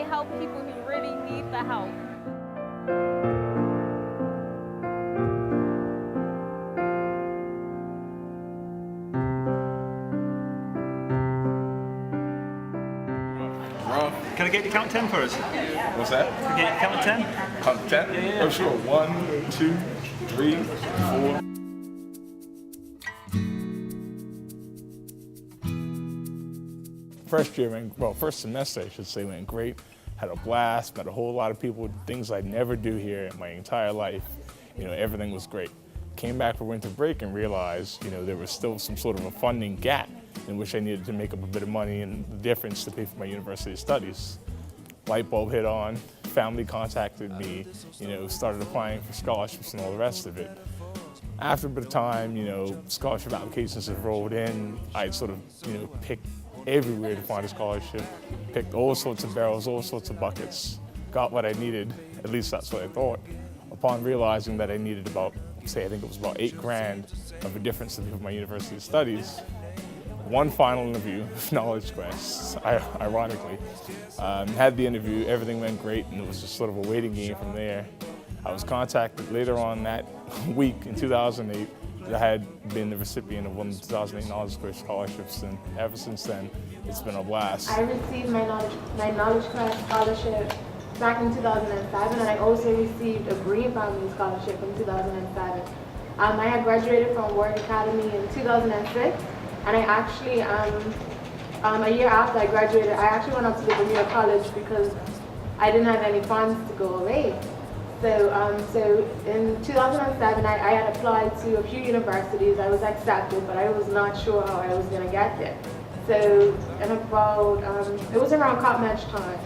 help people who really need the help. Can I get you count 10 for us? What's that? Can I get you count 10? Count 10? Yeah. Oh, sure. 1, 2, 3, 4. First year first semester, I should say, went great. Had a blast, met a whole lot of people, things I'd never do here in my entire life. Everything was great. Came back for winter break and realized, there was still some sort of a funding gap in which I needed to make up a bit of money and the difference to pay for my university studies. Light bulb hit on, family contacted me, started applying for scholarships and all the rest of it. After a bit of time, scholarship applications have rolled in. I'd sort of, picked everywhere to find a scholarship, picked all sorts of barrels, all sorts of buckets, got what I needed, at least that's what I thought, upon realizing that I needed about, I think it was about $8,000 of a difference to pay for my university studies. One final interview with Knowledge Quest, ironically. Had the interview, everything went great, and it was just sort of a waiting game from there. I was contacted later on that week in 2008 that I had been the recipient of one of the 2008 Knowledge Quest scholarships, and ever since then, it's been a blast. I received my Knowledge Quest scholarship back in 2007, and I also received a Green Family Scholarship in 2007. I had graduated from Warwick Academy in 2006, and I actually, a year after I graduated, I actually went up to the Bermuda College because I didn't have any funds to go away. So in 2007, I had applied to a few universities. I was accepted, but I was not sure how I was going to get there. So in about, it was around COPMEDGE time,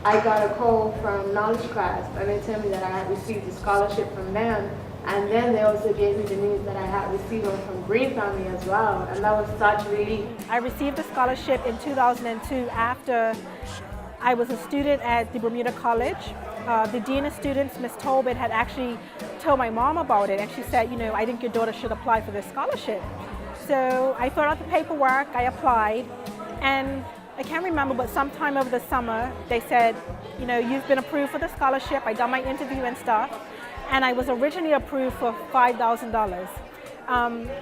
I got a call from Knowledge Quest, and they told me that I had received a scholarship from them. And then they also gave me the news that I had received one from Green Family as well, and that was such relief. I received a scholarship in 2002 after I was a student at the Bermuda College. The Dean of Students, Ms. Tolbert, had actually told my mom about it, and she said, I think your daughter should apply for this scholarship. So I filled out the paperwork, I applied, and I can't remember, but sometime over the summer, they said, you've been approved for the scholarship. I done my interview and stuff, and I was originally approved for $5,000.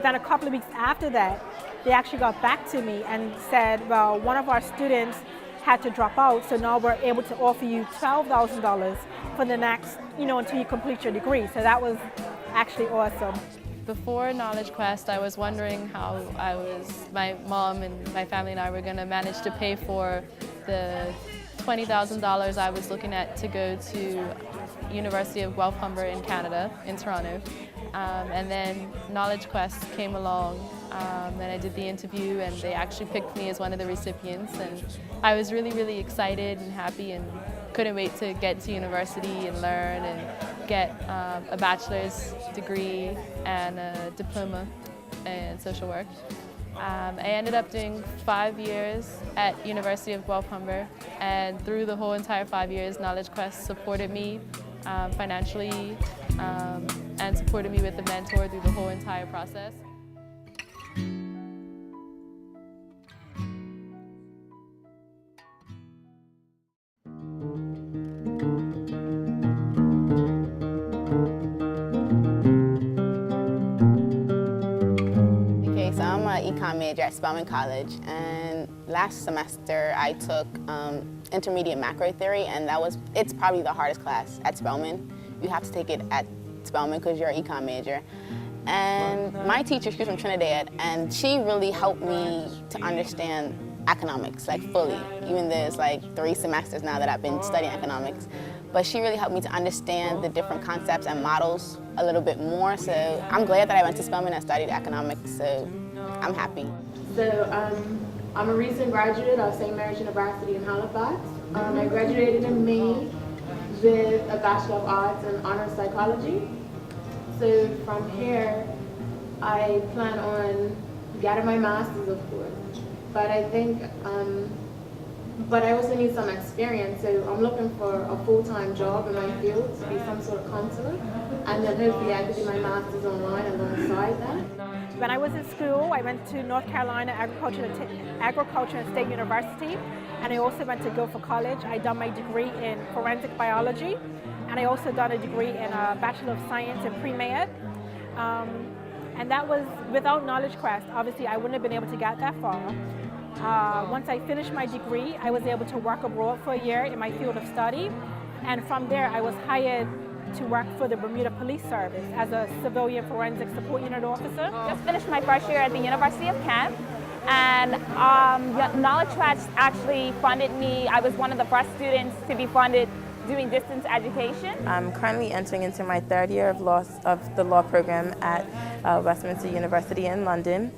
Then a couple of weeks after that, they actually got back to me and said, well, one of our students had to drop out, so now we're able to offer you $12,000 for the next, until you complete your degree. So that was actually awesome. Before Knowledge Quest, I was wondering how my mom and my family and I were going to manage to pay for the $20,000 I was looking at to go to University of Guelph Humber in Canada, in Toronto. And then Knowledge Quest came along, and I did the interview, and they actually picked me as one of the recipients, and I was really, really excited and happy and couldn't wait to get to university and learn and get a bachelor's degree and a diploma in social work. I ended up doing 5 years at University of Guelph Humber, and through the whole entire 5 years, Knowledge Quest supported me financially and supported me with a mentor through the whole entire process. Okay, so I'm an econ major at Spelman College, and last semester I took intermediate macro theory, and it's probably the hardest class at Spelman. You have to take it at Spelman because you're an econ major. And my teacher, she was from Trinidad, and she really helped me to understand economics, fully, even though it's 3 semesters now that I've been studying economics. But she really helped me to understand the different concepts and models a little bit more. So I'm glad that I went to Spelman and studied economics, so I'm happy. So I'm a recent graduate of St. Mary's University in Halifax. I graduated in May with a Bachelor of Arts in Honors Psychology. So from here, I plan on getting my master's, of course. But I think but I also need some experience. So I'm looking for a full-time job in my field to be some sort of counselor, and then hopefully I could do my master's online alongside that. When I was in school, I went to North Carolina Agriculture and State University, and I also went to Guilford College. I done my degree in forensic biology, and I also done a degree in a Bachelor of Science in Pre-Med. And that was without Knowledge Quest. Obviously, I wouldn't have been able to get that far. Once I finished my degree, I was able to work abroad for a year in my field of study, and from there I was hired to work for the Bermuda Police Service as a civilian forensic support unit officer. Just finished my first year at the University of Kent, and Knowledge Quest actually funded me. I was one of the first students to be funded doing distance education. I'm currently entering into my third year of the law program at Westminster University in London.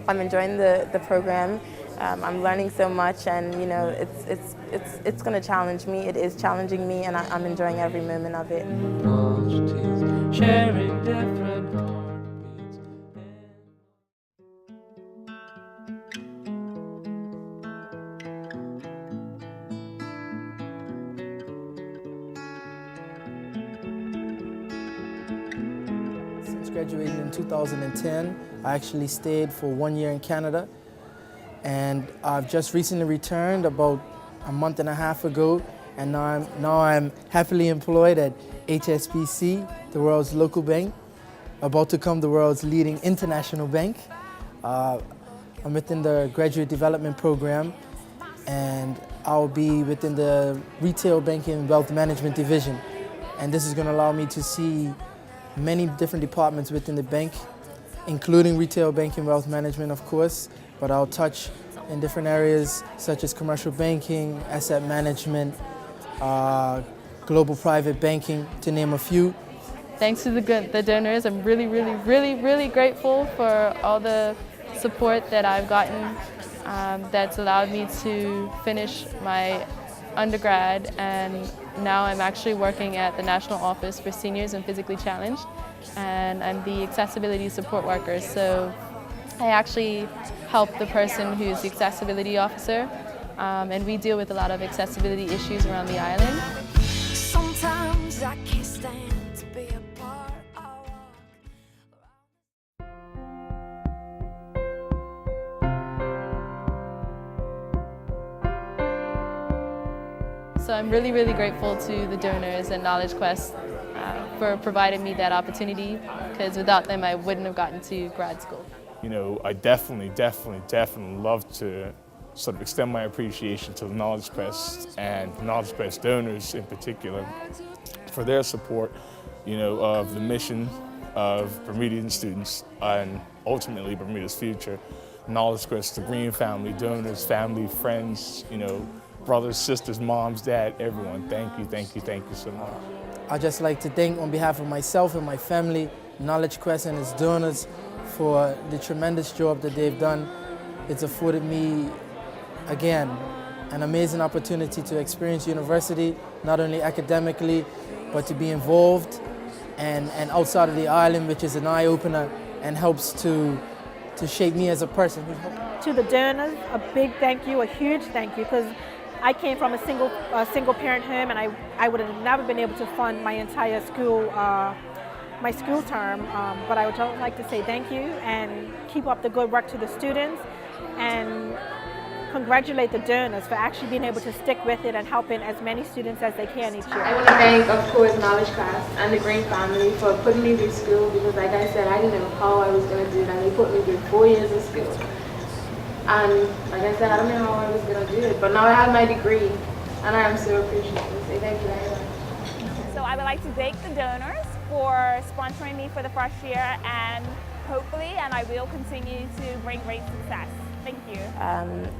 I'm enjoying the program. I'm learning so much, and you know, it's going to challenge me. It is challenging me, and I'm enjoying every moment of it. Sharing different heartbeats. Since graduating in 2010, I actually stayed for 1 year in Canada. And I've just recently returned about a month and a half ago, and now I'm happily employed at HSBC, the world's local bank, about to become the world's leading international bank. I'm within the graduate development program, and I'll be within the retail banking and wealth management division. And this is going to allow me to see many different departments within the bank, including retail banking, wealth management, of course, but I'll touch in different areas such as commercial banking, asset management, global private banking, to name a few. Thanks to the donors, I'm really grateful for all the support that I've gotten that's allowed me to finish my undergrad, and now I'm actually working at the National Office for Seniors and Physically Challenged, and I'm the accessibility support worker. So I actually help the person who's the accessibility officer, and we deal with a lot of accessibility issues around the island. Sometimes I can't stand to be apart. So I'm really grateful to the donors and Knowledge Quest for providing me that opportunity, because without them I wouldn't have gotten to grad school. You know, I definitely love to sort of extend my appreciation to the Knowledge Quest and the Knowledge Quest donors in particular for their support, you know, of the mission of Bermudian students and ultimately Bermuda's future. Knowledge Quest, the Green family, donors, family, friends, you know, brothers, sisters, moms, dad, everyone. Thank you so much. I'd just like to thank, on behalf of myself and my family, Knowledge Quest and its donors for the tremendous job that they've done. It's afforded me, again, an amazing opportunity to experience university, not only academically, but to be involved and outside of the island, which is an eye-opener and helps to shape me as a person. To the donors, a big thank you, a huge thank you, because I came from a single parent home, and I would have never been able to fund my entire school my school term, but I would just like to say thank you and keep up the good work to the students, and congratulate the donors for actually being able to stick with it and helping as many students as they can each year. I want to thank, of course, Knowledge Quest and the Green family for putting me through school, because like I said, I didn't know how I was going to do that. They put me through 4 years of school. And like I said, I don't know how I was going to do it, but now I have my degree, and I am so appreciative. So thank you very much. So I would like to thank the donors for sponsoring me for the first year, and hopefully, and I will continue to bring great success. Thank you.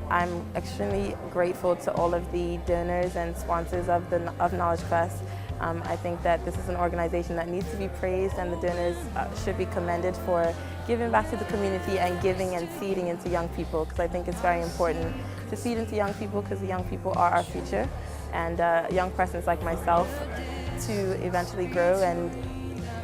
I'm extremely grateful to all of the donors and sponsors of Knowledge Quest. I think that this is an organization that needs to be praised, and the donors should be commended for giving back to the community and giving and seeding into young people, because I think it's very important to seed into young people, because the young people are our future, and young persons like myself to eventually grow and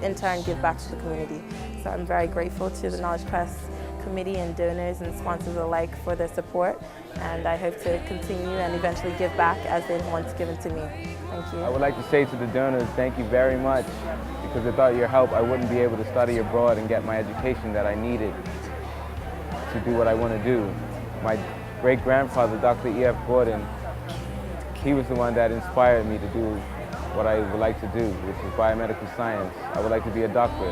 in turn give back to the community. So I'm very grateful to the Knowledge Quest committee and donors and sponsors alike for their support, and I hope to continue and eventually give back as they've once given to me. Thank you. I would like to say to the donors, thank you very much, because without your help, I wouldn't be able to study abroad and get my education that I needed to do what I want to do. My great-grandfather, Dr. E.F. Gordon, he was the one that inspired me to do what I would like to do, which is biomedical science. I would like to be a doctor.